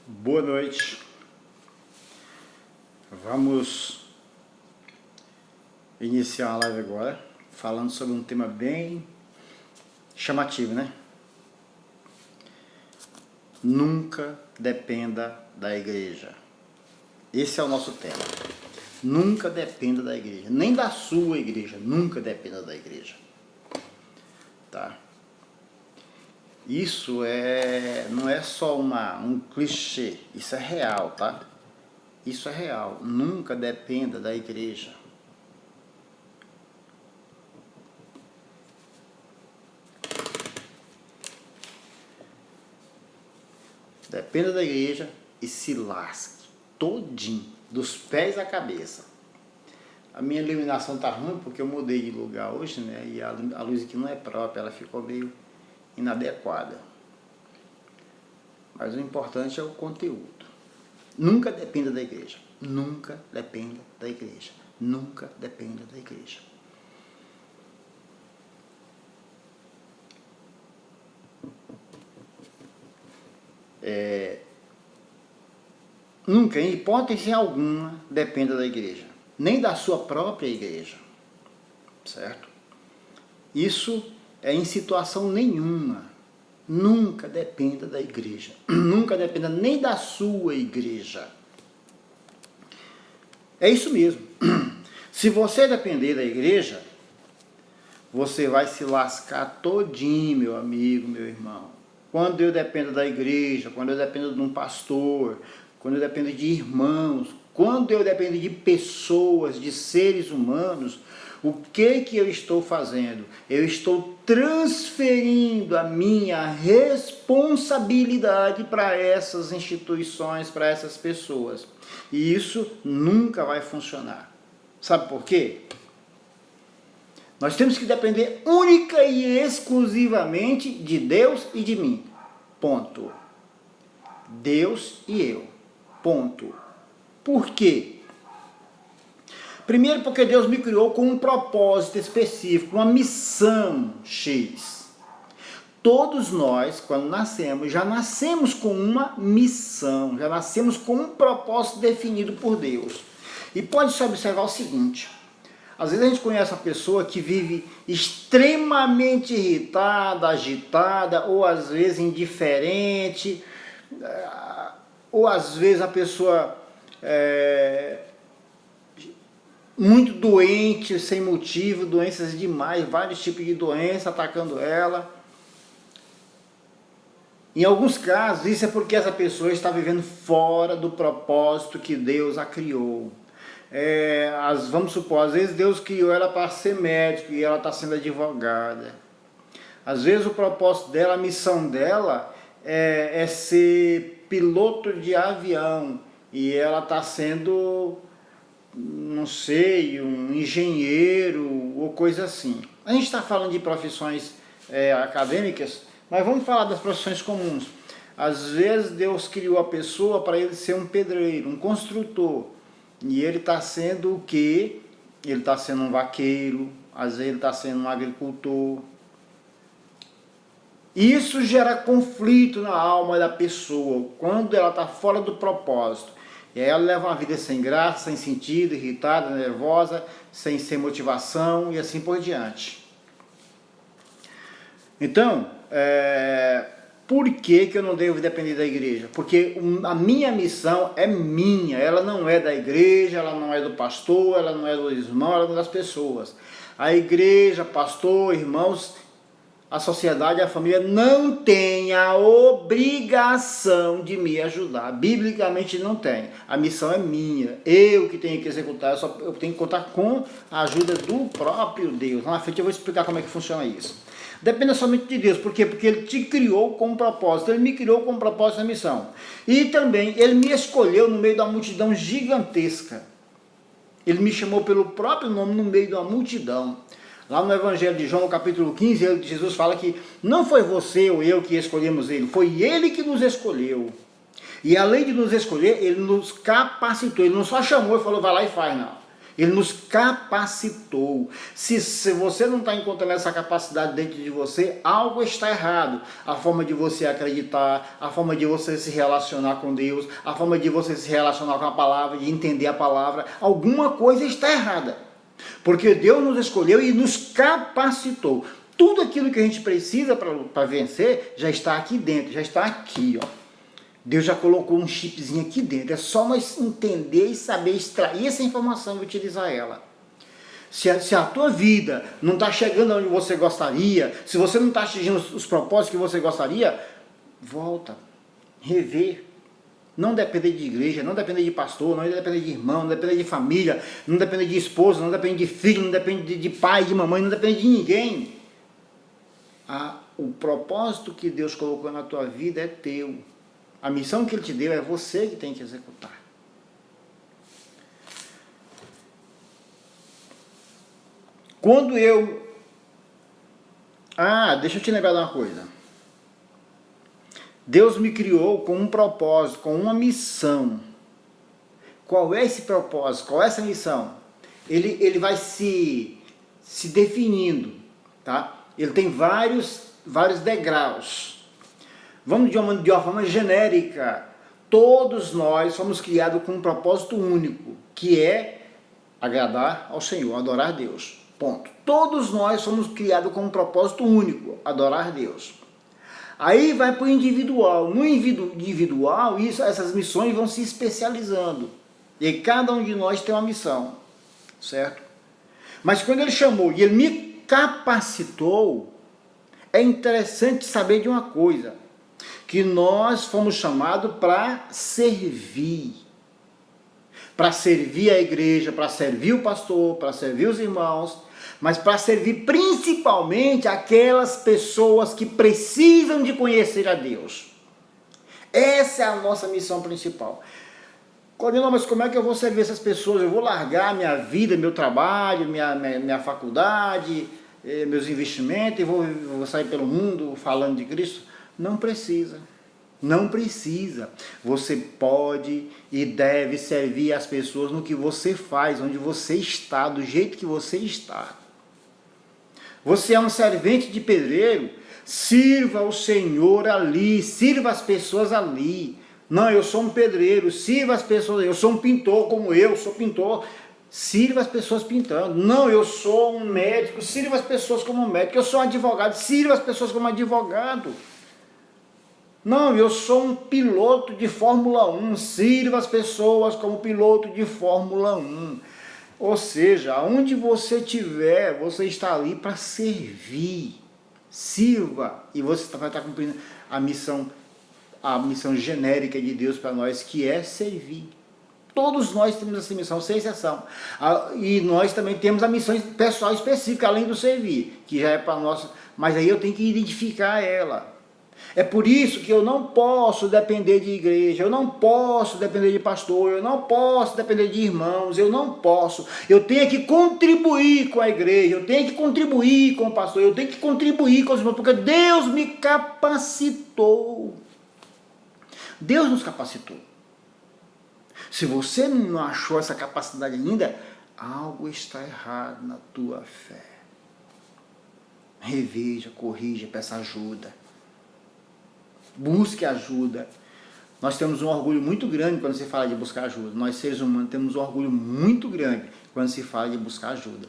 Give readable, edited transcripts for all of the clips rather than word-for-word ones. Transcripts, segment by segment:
Boa noite. Vamos iniciar a live agora, falando sobre um tema bem chamativo, né? Nunca dependa da igreja. Esse é o nosso tema. Nunca dependa da igreja, nem da sua igreja. Nunca dependa da igreja. Tá? Isso não é só um clichê, isso é real, tá? Isso é real. Nunca dependa da igreja. Dependa da igreja e se lasque todinho, dos pés à cabeça. A minha iluminação tá ruim porque eu mudei de lugar hoje, né? E a luz aqui não é própria, ela ficou meio inadequada. Mas o importante é o conteúdo. Nunca dependa da igreja. Nunca dependa da igreja. Nunca dependa da igreja. Nunca, em hipótese alguma, dependa da igreja. Nem da sua própria igreja. Certo? Isso é em situação nenhuma. Nunca dependa da igreja. Nunca dependa nem da sua igreja. É isso mesmo. Se você depender da igreja, você vai se lascar todinho, meu amigo, meu irmão. Quando eu dependo da igreja, quando eu dependo de um pastor, quando eu dependo de irmãos, quando eu dependo de pessoas, de seres humanos, o que eu estou fazendo? Eu estou transferindo a minha responsabilidade para essas instituições, para essas pessoas. E isso nunca vai funcionar. Sabe por quê? Nós temos que depender única e exclusivamente de Deus e de mim. Ponto. Deus e eu. Ponto. Por quê? Primeiro porque Deus me criou com um propósito específico, uma missão X. Todos nós, quando nascemos, já nascemos com uma missão, já nascemos com um propósito definido por Deus. E pode-se observar o seguinte: às vezes a gente conhece uma pessoa que vive extremamente irritada, agitada, ou às vezes indiferente, ou às vezes a pessoa muito doente, sem motivo, doenças demais, vários tipos de doença atacando ela. Em alguns casos, isso é porque essa pessoa está vivendo fora do propósito que Deus a criou. Vamos supor, às vezes Deus criou ela para ser médico e ela está sendo advogada. Às vezes o propósito dela, a missão dela é ser piloto de avião e ela está sendo, não sei, um engenheiro ou coisa assim. A gente está falando de profissões acadêmicas, mas vamos falar das profissões comuns. Às vezes Deus criou a pessoa para ele ser um pedreiro, um construtor. E ele está sendo o quê? Ele está sendo um vaqueiro, às vezes ele está sendo um agricultor. Isso gera conflito na alma da pessoa, quando ela está fora do propósito. E aí ela leva uma vida sem graça, sem sentido, irritada, nervosa, sem motivação e assim por diante. Então, por que eu não devo depender da igreja? Porque a minha missão é minha, ela não é da igreja, ela não é do pastor, ela não é do irmão, ela não é das pessoas. A igreja, pastor, irmãos, a sociedade, a família não tem a obrigação de me ajudar. Biblicamente não tem. A missão é minha. Eu que tenho que executar, eu tenho que contar com a ajuda do próprio Deus. Lá na frente eu vou explicar como é que funciona isso. Depende somente de Deus. Por quê? Porque Ele te criou com um propósito. Ele me criou com um propósito na missão. E também Ele me escolheu no meio de uma multidão gigantesca. Ele me chamou pelo próprio nome no meio de uma multidão. Lá no Evangelho de João, no capítulo 15, Jesus fala que não foi você ou eu que escolhemos Ele, foi Ele que nos escolheu. E além de nos escolher, Ele nos capacitou, Ele não só chamou e falou, vai lá e faz, não. Ele nos capacitou. Se você não está encontrando essa capacidade dentro de você, algo está errado. A forma de você acreditar, a forma de você se relacionar com Deus, a forma de você se relacionar com a palavra, de entender a palavra, alguma coisa está errada. Porque Deus nos escolheu e nos capacitou. Tudo aquilo que a gente precisa para vencer já está aqui dentro, já está aqui, ó. Deus já colocou um chipzinho aqui dentro. É só nós entender e saber extrair essa informação e utilizar ela. Se a tua vida não está chegando onde você gostaria, se você não está atingindo os propósitos que você gostaria, volta, rever. Não depender de igreja, não depender de pastor, não depender de irmão, não depender de família, não depender de esposa, não depender de filho, não depende de pai, de mamãe, não depende de ninguém. O propósito que Deus colocou na tua vida é teu. A missão que Ele te deu é você que tem que executar. Quando eu... deixa eu te lembrar de uma coisa. Deus me criou com um propósito, com uma missão. Qual é esse propósito? Qual é essa missão? Ele vai se definindo, tá? Ele tem vários degraus. Vamos de uma forma genérica. Todos nós somos criados com um propósito único, que é agradar ao Senhor, adorar a Deus. Ponto. Todos nós somos criados com um propósito único, adorar a Deus. Aí vai para o individual. No individual, essas missões vão se especializando. E cada um de nós tem uma missão, certo? Mas quando Ele chamou e Ele me capacitou, é interessante saber de uma coisa. Que nós fomos chamados para servir. Para servir a igreja, para servir o pastor, para servir os irmãos, mas para servir principalmente aquelas pessoas que precisam de conhecer a Deus. Essa é a nossa missão principal. Claudino, mas como é que eu vou servir essas pessoas? Eu vou largar minha vida, meu trabalho, minha faculdade, meus investimentos e vou sair pelo mundo falando de Cristo? Não precisa. Não precisa. Você pode e deve servir as pessoas no que você faz, onde você está, do jeito que você está. Você é um servente de pedreiro, sirva o Senhor ali, sirva as pessoas ali. Não, eu sou um pedreiro, sirva as pessoas, eu sou um pintor como eu sou pintor, sirva as pessoas pintando. Não, eu sou um médico, sirva as pessoas como médico. Eu sou um advogado, sirva as pessoas como advogado. Não, eu sou um piloto de Fórmula 1, sirva as pessoas como piloto de Fórmula 1. Ou seja, aonde você estiver, você está ali para servir. Sirva, e você vai estar cumprindo a missão genérica de Deus para nós, que é servir. Todos nós temos essa missão, sem exceção. E nós também temos a missão pessoal específica, além do servir, que já é para nós, mas aí eu tenho que identificar ela. É por isso que eu não posso depender de igreja, eu não posso depender de pastor, eu não posso depender de irmãos, eu não posso. Eu tenho que contribuir com a igreja, eu tenho que contribuir com o pastor, eu tenho que contribuir com os irmãos, porque Deus me capacitou. Deus nos capacitou. Se você não achou essa capacidade ainda, algo está errado na tua fé. Reveja, corrija, peça ajuda. Busque ajuda. Nós temos um orgulho muito grande quando se fala de buscar ajuda. Nós, seres humanos, temos um orgulho muito grande quando se fala de buscar ajuda.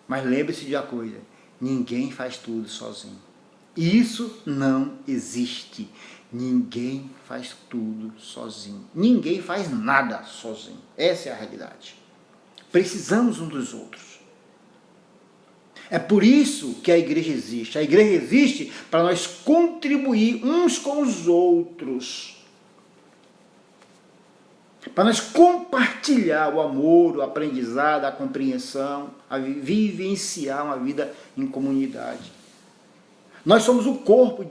Mas lembre-se de uma coisa: ninguém faz tudo sozinho. Isso não existe. Ninguém faz tudo sozinho. Ninguém faz nada sozinho. Essa é a realidade. Precisamos uns dos outros. É por isso que a igreja existe. A igreja existe para nós contribuir uns com os outros. Para nós compartilhar o amor, o aprendizado, a compreensão, a vivenciar uma vida em comunidade. Nós somos o corpo,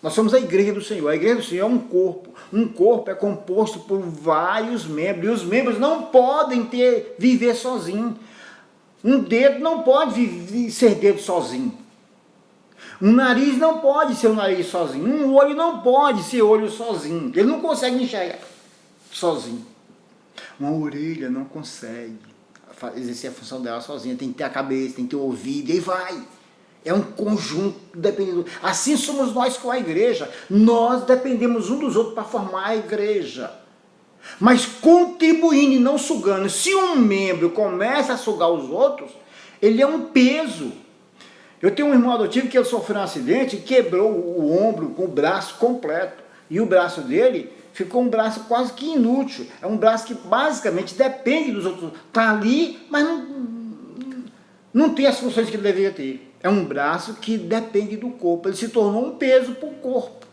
nós somos a igreja do Senhor. A igreja do Senhor é um corpo. Um corpo é composto por vários membros. E os membros não podem viver sozinhos. Um dedo não pode ser dedo sozinho. Um nariz não pode ser um nariz sozinho. Um olho não pode ser olho sozinho. Ele não consegue enxergar sozinho. Uma orelha não consegue exercer a função dela sozinha, tem que ter a cabeça, tem que ter o ouvido, e aí vai. É um conjunto dependendo. Assim somos nós com a igreja. Nós dependemos um dos outros para formar a igreja. Mas contribuindo e não sugando. Se um membro começa a sugar os outros, ele é um peso. Eu tenho um irmão adotivo que ele sofreu um acidente e quebrou o ombro com o braço completo. E o braço dele ficou um braço quase que inútil. É um braço que basicamente depende dos outros. Está ali, mas não tem as funções que ele deveria ter. É um braço que depende do corpo. Ele se tornou um peso para o corpo.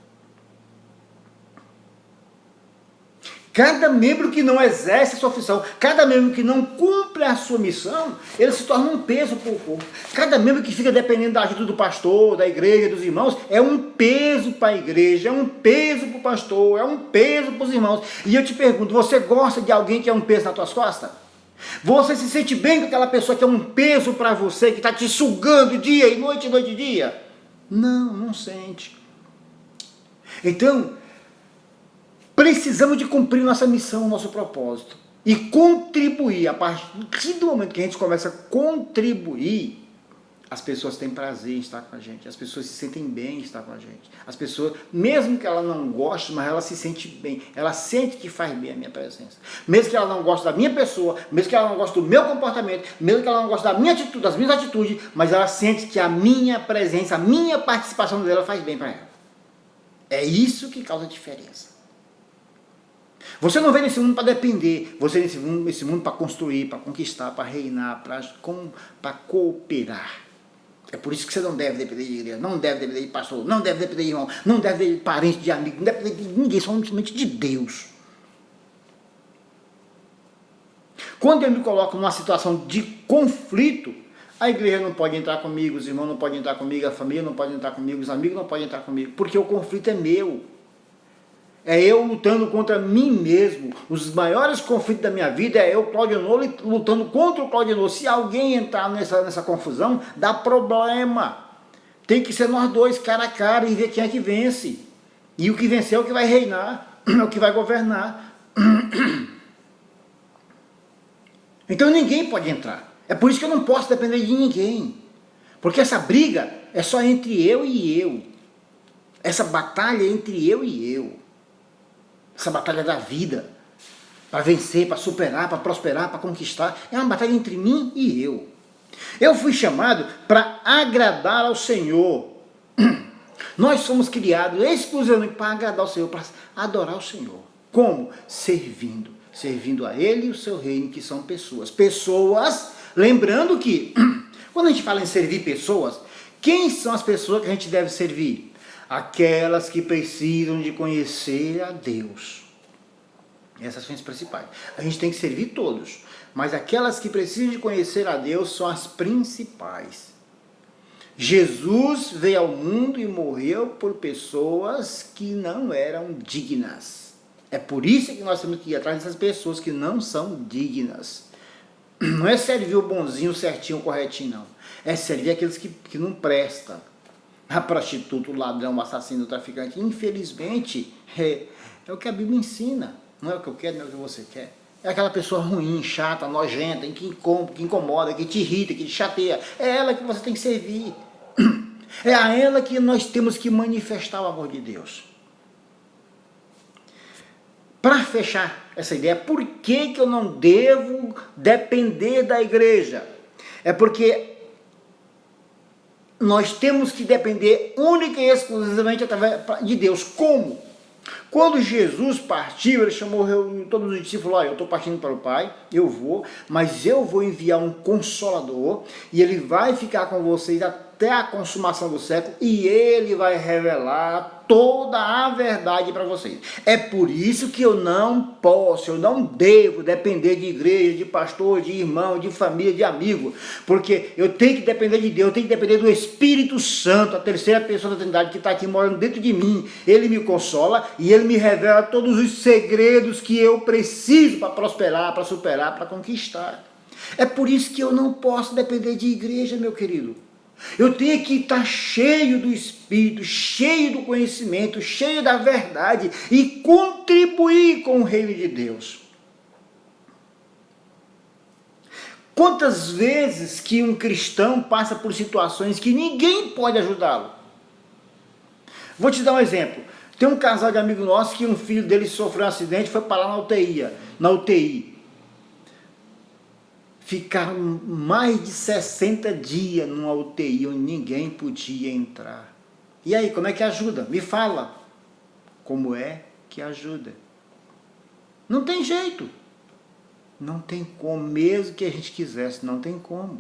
Cada membro que não exerce a sua função, cada membro que não cumpre a sua missão, ele se torna um peso para o corpo. Cada membro que fica dependendo da ajuda do pastor, da igreja, dos irmãos, é um peso para a igreja, é um peso para o pastor, é um peso para os irmãos. E eu te pergunto, você gosta de alguém que é um peso nas tuas costas? Você se sente bem com aquela pessoa que é um peso para você, que está te sugando dia e noite e dia? Não, não sente. Então, precisamos de cumprir nossa missão, nosso propósito. E contribuir. A partir do momento que a gente começa a contribuir, as pessoas têm prazer em estar com a gente. As pessoas se sentem bem em estar com a gente. As pessoas, mesmo que ela não goste, mas ela se sente bem. Ela sente que faz bem a minha presença. Mesmo que ela não goste da minha pessoa, mesmo que ela não goste do meu comportamento, mesmo que ela não goste da minha atitude, das minhas atitudes, mas ela sente que a minha presença, a minha participação dela faz bem para ela. É isso que causa diferença. Você não vem nesse mundo para depender, você vem nesse mundo para construir, para conquistar, para reinar, para cooperar. É por isso que você não deve depender de igreja, não deve depender de pastor, não deve depender de irmão, não deve depender de parente, de amigo, não deve depender de ninguém, somente de Deus. Quando eu me coloco numa situação de conflito, a igreja não pode entrar comigo, os irmãos não podem entrar comigo, a família não pode entrar comigo, os amigos não podem entrar comigo, porque o conflito é meu. É eu lutando contra mim mesmo. Os maiores conflitos da minha vida é eu, Claudionor, lutando contra o Claudionor. Se alguém entrar nessa confusão, dá problema. Tem que ser nós dois, cara a cara, e ver quem é que vence. E o que vencer é o que vai reinar, é o que vai governar. Então ninguém pode entrar. É por isso que eu não posso depender de ninguém. Porque essa briga é só entre eu e eu. Essa batalha é entre eu e eu. Essa batalha da vida, para vencer, para superar, para prosperar, para conquistar, é uma batalha entre mim e eu. Eu fui chamado para agradar ao Senhor. Nós somos criados exclusivamente para agradar ao Senhor, para adorar o Senhor. Como? Servindo a Ele e o seu reino, que são pessoas. Pessoas, lembrando que, quando a gente fala em servir pessoas, quem são as pessoas que a gente deve servir? Aquelas que precisam de conhecer a Deus. Essas são as principais. A gente tem que servir todos, mas aquelas que precisam de conhecer a Deus são as principais. Jesus veio ao mundo e morreu por pessoas que não eram dignas. É por isso que nós temos que ir atrás dessas pessoas que não são dignas. Não é servir o bonzinho, o certinho, o corretinho, não. É servir aqueles que não prestam. A prostituta, o ladrão, o assassino, o traficante, infelizmente, é o que a Bíblia ensina. Não é o que eu quero, não é o que você quer. É aquela pessoa ruim, chata, nojenta, que incomoda, que te irrita, que te chateia. É ela que você tem que servir. É a ela que nós temos que manifestar o amor de Deus. Para fechar essa ideia, por que eu não devo depender da igreja? É porque nós temos que depender única e exclusivamente através de Deus. Como? Quando Jesus partiu, ele chamou todos os discípulos e falou: eu estou partindo para o Pai, eu vou, mas eu vou enviar um Consolador, e ele vai ficar com vocês até a consumação do século, e ele vai revelar toda a verdade para vocês. É por isso que eu não devo depender de igreja, de pastor, de irmão, de família, de amigo, porque eu tenho que depender de Deus, eu tenho que depender do Espírito Santo, a terceira pessoa da Trindade que está aqui morando dentro de mim. Ele me consola e ele me revela todos os segredos que eu preciso para prosperar, para superar, para conquistar. É por isso que eu não posso depender de igreja, meu querido. Eu tenho que estar cheio do Espírito, cheio do conhecimento, cheio da verdade e contribuir com o reino de Deus. Quantas vezes que um cristão passa por situações que ninguém pode ajudá-lo? Vou te dar um exemplo. Tem um casal de amigo nosso que um filho dele sofreu um acidente e foi parar na UTI. Ficaram mais de 60 dias numa UTI onde ninguém podia entrar. E aí, como é que ajuda? Me fala. Como é que ajuda? Não tem jeito. Não tem como, mesmo que a gente quisesse, não tem como.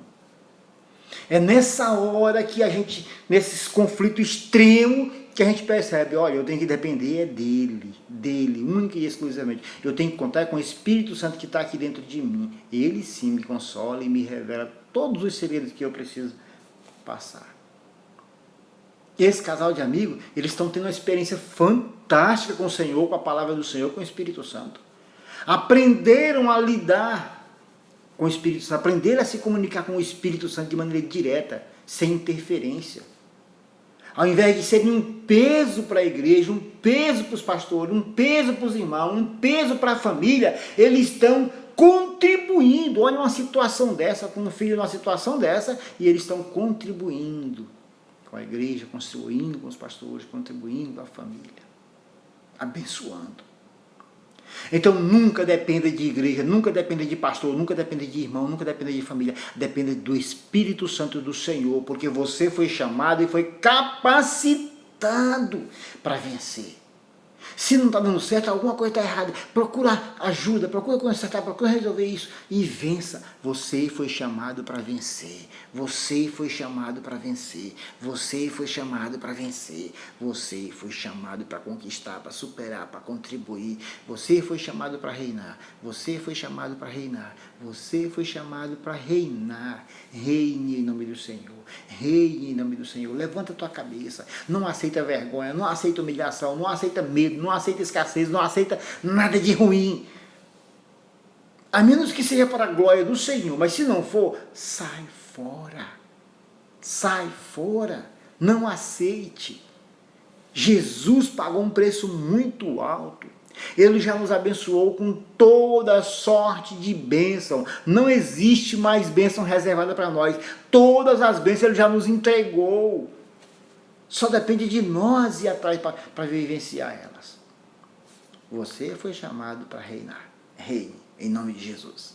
É nessa hora que a gente, nesses conflitos extremos, que a gente percebe, olha, eu tenho que depender dele, única e exclusivamente. Eu tenho que contar com o Espírito Santo que está aqui dentro de mim. Ele sim me consola e me revela todos os segredos que eu preciso passar. Esse casal de amigos, eles estão tendo uma experiência fantástica com o Senhor, com a palavra do Senhor, com o Espírito Santo. Aprenderam a lidar com o Espírito Santo, aprenderam a se comunicar com o Espírito Santo de maneira direta, sem interferência. Ao invés de serem um peso para a igreja, um peso para os pastores, um peso para os irmãos, um peso para a família, eles estão contribuindo. Olha uma situação dessa, com um filho numa situação dessa, e eles estão contribuindo com a igreja, contribuindo com os pastores, contribuindo com a família, abençoando. Então nunca dependa de igreja, nunca dependa de pastor, nunca dependa de irmão, nunca dependa de família. Dependa do Espírito Santo do Senhor, porque você foi chamado e foi capacitado para vencer. Se não está dando certo, alguma coisa está errada, procura ajuda, procura consertar, procura resolver isso e vença. Você foi chamado para vencer. Você foi chamado para vencer. Você foi chamado para vencer. Você foi chamado para conquistar, para superar, para contribuir. Você foi chamado para reinar. Você foi chamado para reinar. Você foi chamado para reinar. Reine em nome do Senhor. Reine em nome do Senhor. Levanta a tua cabeça. Não aceita vergonha, não aceita humilhação, não aceita medo, não aceita escassez, não aceita nada de ruim. A menos que seja para a glória do Senhor. Mas se não for, sai fora. Sai fora. Não aceite. Jesus pagou um preço muito alto. Ele já nos abençoou com toda sorte de bênção. Não existe mais bênção reservada para nós. Todas as bênçãos Ele já nos entregou. Só depende de nós ir atrás para vivenciar elas. Você foi chamado para reinar. Reine em nome de Jesus.